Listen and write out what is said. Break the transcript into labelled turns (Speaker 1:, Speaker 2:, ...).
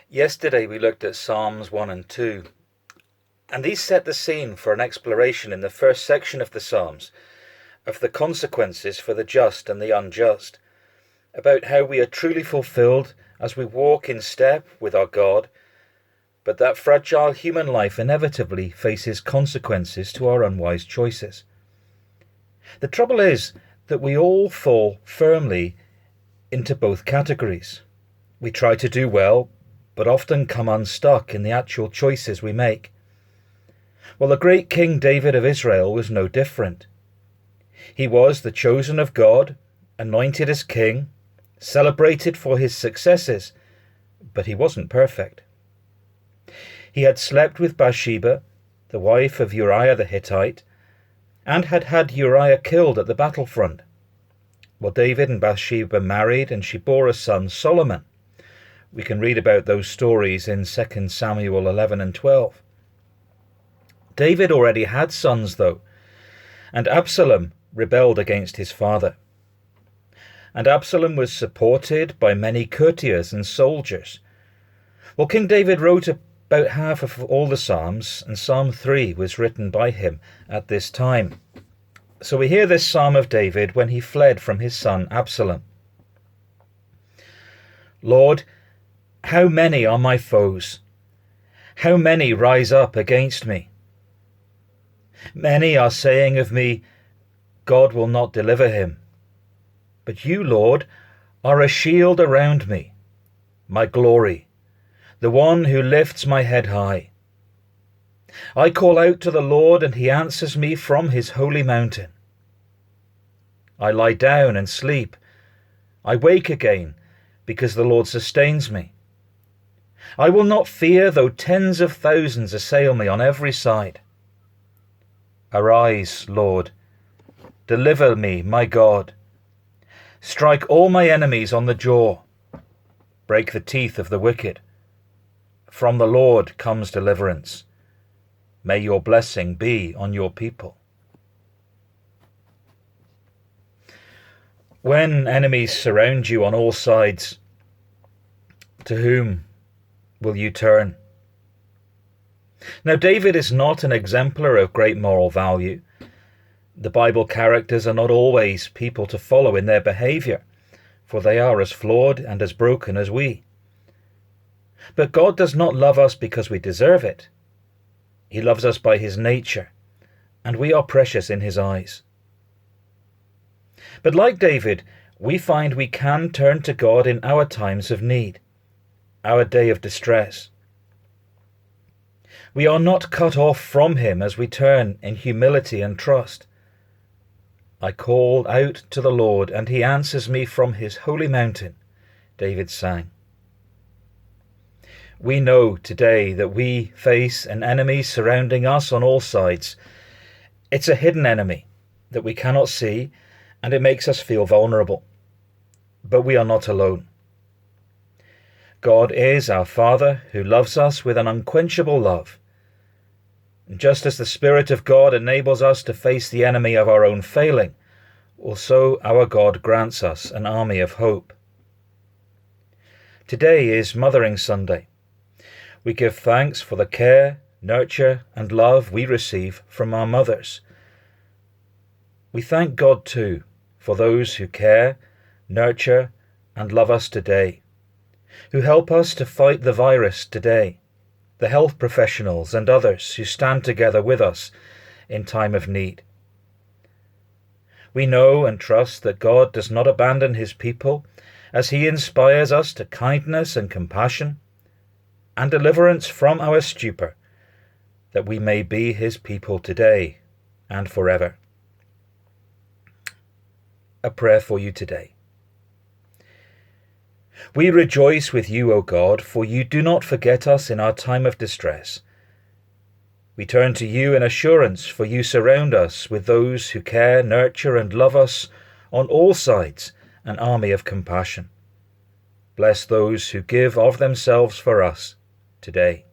Speaker 1: Yesterday we looked at Psalms 1 and 2, and these set the scene for an exploration in the first section of the Psalms of the consequences for the just and the unjust, about how we are truly fulfilled as we walk in step with our God, but that fragile human life inevitably faces consequences to our unwise choices. The trouble is that we all fall firmly into both categories. We try to do well, but often come unstuck in the actual choices we make. Well, the great King David of Israel was no different. He was the chosen of God, anointed as king, celebrated for his successes, but he wasn't perfect. He had slept with Bathsheba, the wife of Uriah the Hittite, and had had Uriah killed at the battlefront. Well, David and Bathsheba married, and she bore a son, Solomon. We can read about those stories in 2 Samuel 11 and 12. David already had sons, though, and Absalom rebelled against his father. And Absalom was supported by many courtiers and soldiers. Well, King David wrote about half of all the Psalms, and Psalm 3 was written by him at this time. So we hear this Psalm of David when he fled from his son Absalom. Lord, how many are my foes? How many rise up against me? Many are saying of me, God will not deliver him. But you, Lord, are a shield around me, my glory, the one who lifts my head high. I call out to the Lord, and he answers me from his holy mountain. I lie down and sleep. I wake again, because the Lord sustains me. I will not fear, though tens of thousands assail me on every side. Arise, Lord. Deliver me, my God. Strike all my enemies on the jaw. Break the teeth of the wicked. From the Lord comes deliverance. May your blessing be on your people. When enemies surround you on all sides, to whom will you turn? Now, David is not an exemplar of great moral value. The Bible characters are not always people to follow in their behavior, for they are as flawed and as broken as we. But God does not love us because we deserve it. He loves us by his nature, and we are precious in his eyes. But like David, we find we can turn to God in our times of need, our day of distress. We are not cut off from him as we turn in humility and trust. I call out to the Lord, and he answers me from his holy mountain, David sang. We know today that we face an enemy surrounding us on all sides. It's a hidden enemy that we cannot see, and it makes us feel vulnerable. But we are not alone. God is our Father who loves us with an unquenchable love. And just as the Spirit of God enables us to face the enemy of our own failing, also our God grants us an army of hope. Today is Mothering Sunday. We give thanks for the care, nurture, and love we receive from our mothers. We thank God too for those who care, nurture, and love us today, who help us to fight the virus today, the health professionals and others who stand together with us in time of need. We know and trust that God does not abandon his people as he inspires us to kindness and compassion and deliverance from our stupor, that we may be his people today and forever. A prayer for you today. We rejoice with you, O God, for you do not forget us in our time of distress. We turn to you in assurance, for you surround us with those who care, nurture, and love us on all sides, an army of compassion. Bless those who give of themselves for us today.